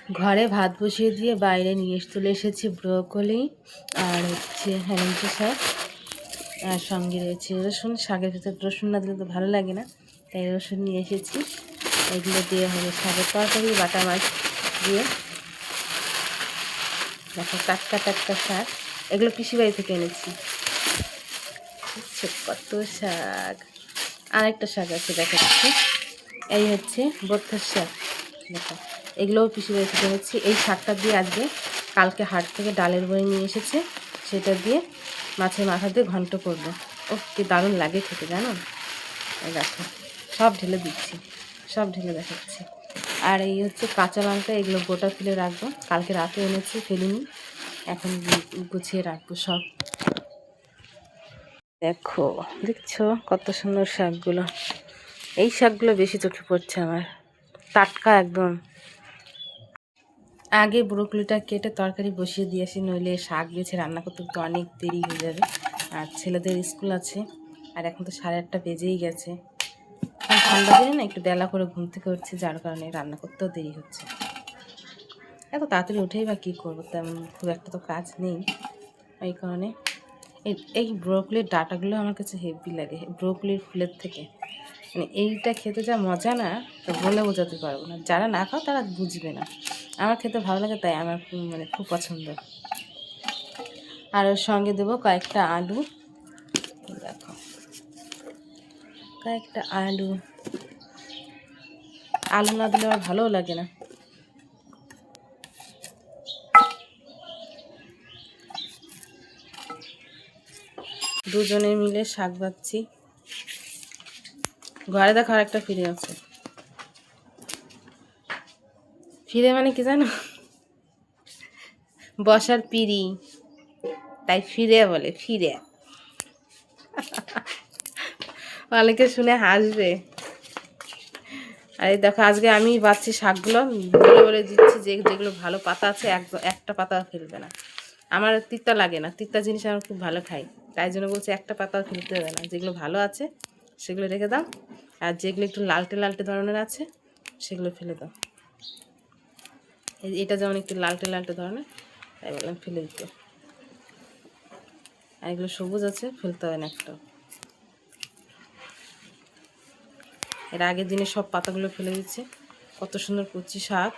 ঘরে ভাত বসিয়ে দিয়ে বাইরে নিয়ে চলে এসেছি ব্রোকলি আর হচ্ছে হেলেঞ্চা শাক, আর সঙ্গে রয়েছে রসুন। শাকের ভিতরে রসুন না দিলে তো ভালো লাগে না, তাই রসুন নিয়ে এসেছি। এগুলো দিয়ে হবে শাকের তরকারি, বাটা মাছ দিয়ে। দেখো টাটকা টাটকা শাক, এগুলো পিসি বাড়ি থেকে এনেছি। কত শাক। আরেকটা শাক আছে দেখাচ্ছি, এই হচ্ছে বথ্যর শাক। দেখো এগুলোও পিসি বাড়ি থেকে এনেছি। এই শাকটা দিয়ে আজকে কালকে হাট থেকে ডালের বড়ি নিয়ে এসেছে, সেটা দিয়ে মাছের মাথা দিয়ে ঘন্ট করবো। ও কি দারুণ লাগে খেতে জানো। দেখো সব ঢেলে দিচ্ছি, সব ঢেলে দেখাচ্ছি। আর এই হচ্ছে কাঁচা লঙ্কা, এগুলো গোটা ফেলে রাখবো, কালকে রাতে এনেছি ফেলিনি, এখন গুছিয়ে রাখবো সব। দেখো দেখছো কত সুন্দর শাকগুলো। এই শাকগুলো বেশি চোখে পড়ছে আমার, টাটকা একদম। আগে ব্রোকলিটা কেটে তরকারি বসিয়ে দিয়েছি, নইলে শাক বেছে রান্না করতে তো অনেক দেরি হয়ে যাবে। আর ছেলেদের স্কুল আছে, আর এখন তো 8:30 বেজেই গেছে। ঠান্ডা দিনে না একটু বেলা করে ঘুম থেকে উঠছে, যার কারণে রান্না করতেও দেরি হচ্ছে। এত তাড়াতাড়ি উঠেই বা কী করবো, তেমন খুব একটা তো কাজ নেই, এই কারণে। এই ব্রোকলির ডাঁটাগুলো আমার কাছে হেভি লাগে, ব্রোকলির ফুলের থেকে। মানে এইটা খেতে যা মজা না, তো বলে বোঝাতে পারবো না। যারা না খাও তারা বুঝবে না। আমার খেতে ভালো লাগে, তাই আমার মানে খুব পছন্দ। আর ওর সঙ্গে দেবো কয়েকটা আলু। দেখো কয়েকটা আলু, আলু না দিলে আমার ভালোও লাগে না। দুজনে মিলে শাক ভাজছি। ঘরে দেখো আর একটা ফিরে আছে। ফিরে মানে কি জানো, বসার পিড়ি, তাই ফিরে বলে, ফিরে। অনেকে শুনে হাসবে। আর এই দেখো আজকে আমি বাচ্ছি শাকগুলো, বলে বলে দিচ্ছি যে যেগুলো ভালো পাতা আছে একটা পাতা ফেলবে না। আমার তিতা লাগে না, তিতা জিনিস আমার খুব ভালো খাই, তাই জন্য বলছি একটা পাতাও ফেলতে হবে না। যেগুলো ভালো আছে সেগুলো রেখে দাও, আর যেগুলো একটু লালটে লালটে ধরনের আছে সেগুলো ফেলে দাও। এটা যেমন একটু লালটে লালটে ধরনের, তাই বললাম ফেলে দিতে। আর এগুলো সবুজ আছে, ফেলতে হয় না একটাও। এর আগের দিনে সব পাতাগুলো ফেলে দিচ্ছে। কত সুন্দর কচি শাক,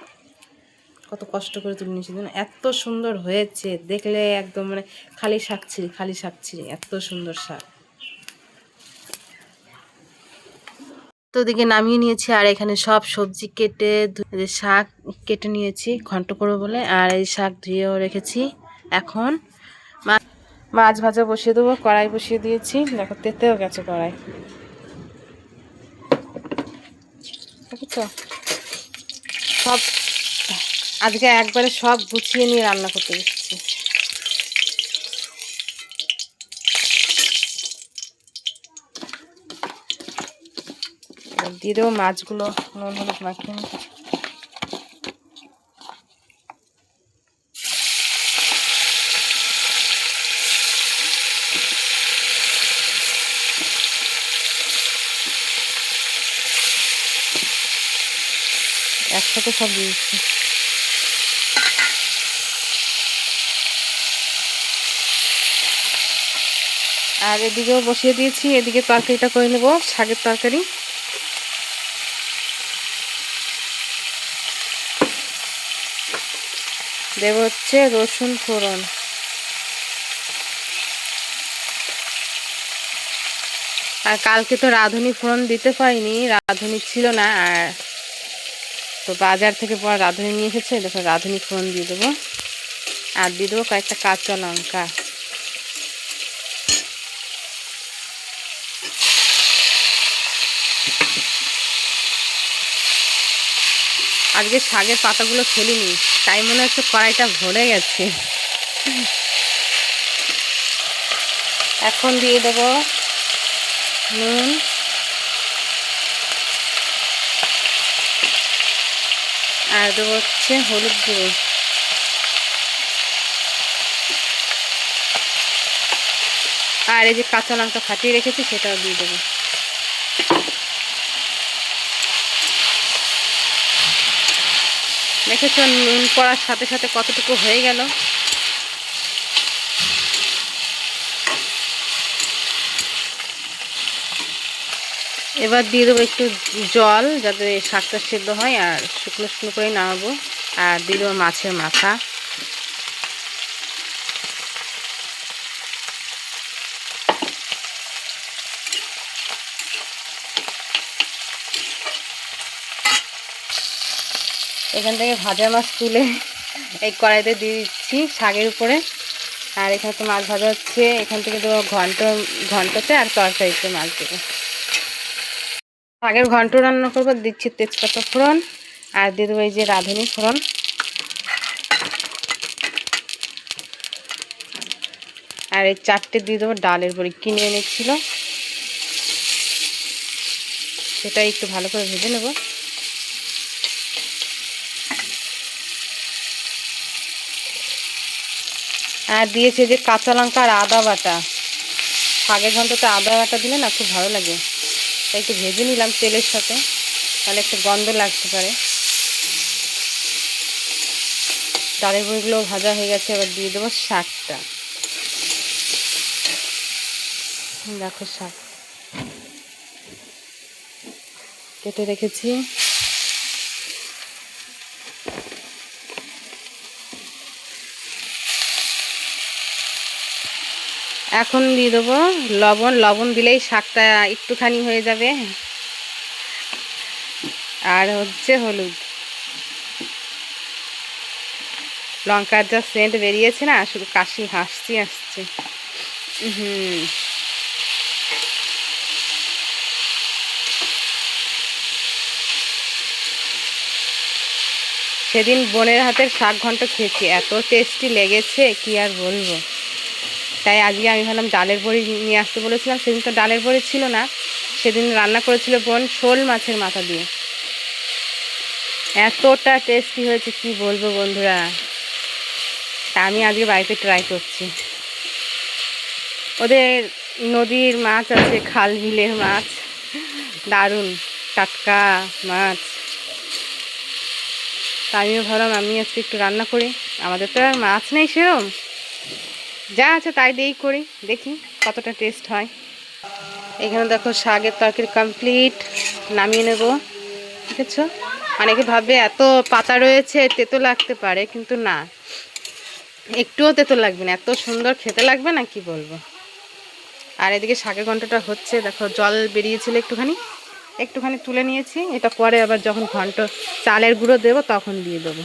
কত কষ্ট করে তুলে নিয়েছি, এত সুন্দর হয়েছে দেখলে একদম মানে খালি শাক ছিঁড়ি, খালি শাক ছিঁড়ি, এত সুন্দর শাক। তো ওদিকে নামিয়ে নিয়েছি, আর এখানে সব সবজি কেটে শাক কেটে নিয়েছি ঘন্ট করবো বলে। আর এই শাক ধুয়েও রেখেছি। এখন মাছ ভাজা বসিয়ে দেবো, কড়াই বসিয়ে দিয়েছি। দেখো তেতেও গেছে কড়াই, দেখেছো। সব আজকে একবারে সব গুছিয়ে নিয়ে রান্না করতে দিচ্ছি। দিয়ে দেবো মাছগুলো, নুন হলুদ মাখিয়ে। একসাথে সব দিয়েছি। আর এদিকেও বসিয়ে দিয়েছি, এদিকে তরকারিটা করে নেবো, শাকের তরকারি। দেবো হচ্ছে রসুন ফোড়ন। আর কালকে তো রাঁধুনি ফোড়ন দিতে পারিনি, রাঁধুনি ছিল না। আর তো বাজার থেকে পর রাঁধুনি নিয়ে এসেছে, দেখো রাঁধুনি ফোড়ন দিয়ে দেবো। আর দিয়ে দেবো কয়েকটা কাঁচা লঙ্কা। আজকে শাকের পাতাগুলো ফেলিনি, তাই মনে হচ্ছে কড়াইটা ভরে গেছে। এখন দিয়ে দেবো নুন, আর দেবো হচ্ছে হলুদ গুঁড়ো। আর এই যে কাঁচা লঙ্কা ফাটিয়ে রেখেছি সেটাও দিয়ে দেবো। দেখেছো নুন পড়ার সাথে সাথে কতটুকু হয়ে গেল। এবার দিয়ে দেবো একটু জল যাতে শাকটা সেদ্ধ হয়, আর শুকনো শুকনো করে নামাবো। আর দিয়ে দেবো মাছের মাথা। এখান থেকে ভাজা মাছ তুলে এই কড়াইতে দিয়ে দিচ্ছি শাকের উপরে। আর এখানে তো মাছ ভাজা হচ্ছে, এখান থেকে দেবো ঘন্টতে, আর তরকারিতে মাছ দেবো। শাকের ঘন্ট রান্না করবো, দিচ্ছি তেজপাতা ফোড়ন, আর দিয়ে দেবো এই যে রাঁধুনি ফোড়ন। আর এই 4টে দিয়ে দেবো ডালের বড়ি, কিনে এনেছিল, সেটা একটু ভালো করে ভেজে নেব। আর দিয়েছে যে কাঁচা লঙ্কা আর আদা বাটা। শাকের ঘন্টতে আদা বাটা দিলে না খুব ভালো লাগে, তাই একটু ভেজে নিলাম তেলের সাথে, তাহলে একটু গন্ধ লাগতে পারে। ডালের বড়িগুলো ভাজা হয়ে গেছে, এবার দিয়ে দেবো শাকটা। দেখো শাক কেটে রেখেছি। এখন দিয়ে দেবো লবণ। লবণ দিলেই শাকটা একটুখানি হয়ে যাবে। আর হচ্ছে হলুদ। লঙ্কার যা সেন্ট বেরিয়েছে না, শুধু কাশি হাসি আসছে। সেদিন বোনের হাতের শাক ঘন্ট খেয়েছি, এত টেস্টি লেগেছে কি আর বলবো। তাই আজকে আমি ভাবলাম ডালের বড়ি নিয়ে আসতে বলেছিলাম, সেদিন তো ডালের বড়ি ছিল না। সেদিন রান্না করেছিল বোন শোল মাছের মাথা দিয়ে, এতটা টেস্টি হয়েছে কি বলবো বন্ধুরা। আমি আজকে বাড়িতে ট্রাই করছি। ওদের নদীর মাছ আছে, খাল বিলের মাছ, দারুণ টাটকা মাছ। তা আমিও ভাবলাম আমি আজকে একটু রান্না করি। আমাদের তো আর মাছ নেই সেরম, যা আছে তাই দিয়েই করি, দেখি কতটা টেস্ট হয়। এখানে দেখো শাকের তরকারি কমপ্লিট, নামিয়ে নেব। দেখেছো, অনেকে ভাববে এত পাতা রয়েছে তেতো লাগতে পারে, কিন্তু না, একটুও তেতো লাগবে না, এত সুন্দর খেতে লাগবে না কি বলবো। আর এদিকে শাকের ঘন্টটা হচ্ছে, দেখো জল বেরিয়েছিল একটুখানি, একটুখানি তুলে নিয়েছি। এটা পরে আবার যখন ঘন্ট চালের গুঁড়ো দেবো তখন দিয়ে দেবো।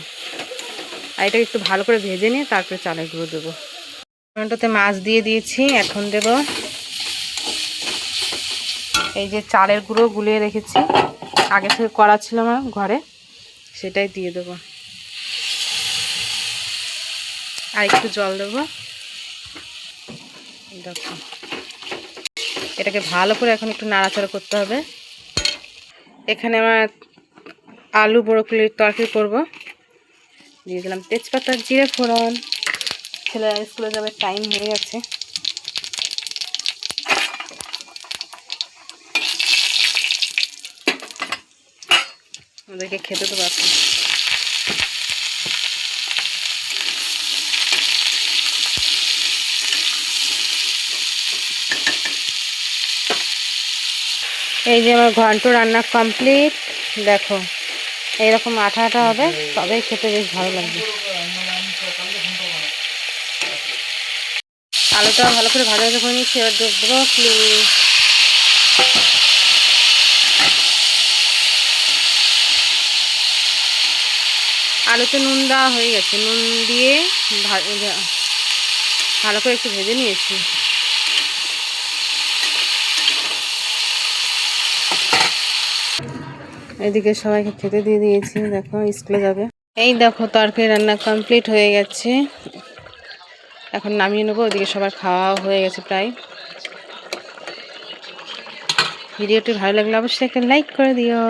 আর এটা একটু ভালো করে ভেজে নিয়ে তারপরে চালের গুঁড়ো দেবো। ঘন্টতে মাছ দিয়ে দিয়েছি, এখন দেব এই যে চালের গুঁড়ো গুলিয়ে রেখেছি, আগে থেকে করা ছিল আমার ঘরে, সেটাই দিয়ে দেবো। আর একটু জল দেবো। দেখো এটাকে ভালো করে এখন একটু নাড়াচাড়া করতে হবে। এখানে আমার আলু ব্রকলির তরকারি করব, দিয়ে দিলাম তেজপাতা জিরে ফোড়ন। ছেলেরা স্কুলে যাবে, টাইম হয়ে গেছে। ওদেরকে খেতে তো পারছি। এই যে আমার ঘন্ট রান্না কমপ্লিট। দেখো এইরকম আঠা আঠা হবে, তবেই খেতে বেশ ভালো লাগবে। আলুটা ভালো করে ভাজা ভাজা করে নিচ্ছি, এবার দেবো ব্রকলি। আলুতে নুন দেওয়া হয়ে গেছে, নুন দিয়ে ভালো করে একটু ভেজে নিয়েছি। এদিকে সবাইকে খেতে দিয়ে দিয়েছি, দেখো স্কুলে যাবে। এই দেখো তরকারি রান্না কমপ্লিট হয়ে গেছে, এখন নামিয়ে নেবো। ওদিকে সবার খাওয়া হয়ে গেছে প্রায়। ভিডিওটি ভালো লাগলে অবশ্যই একটা লাইক করে দিও।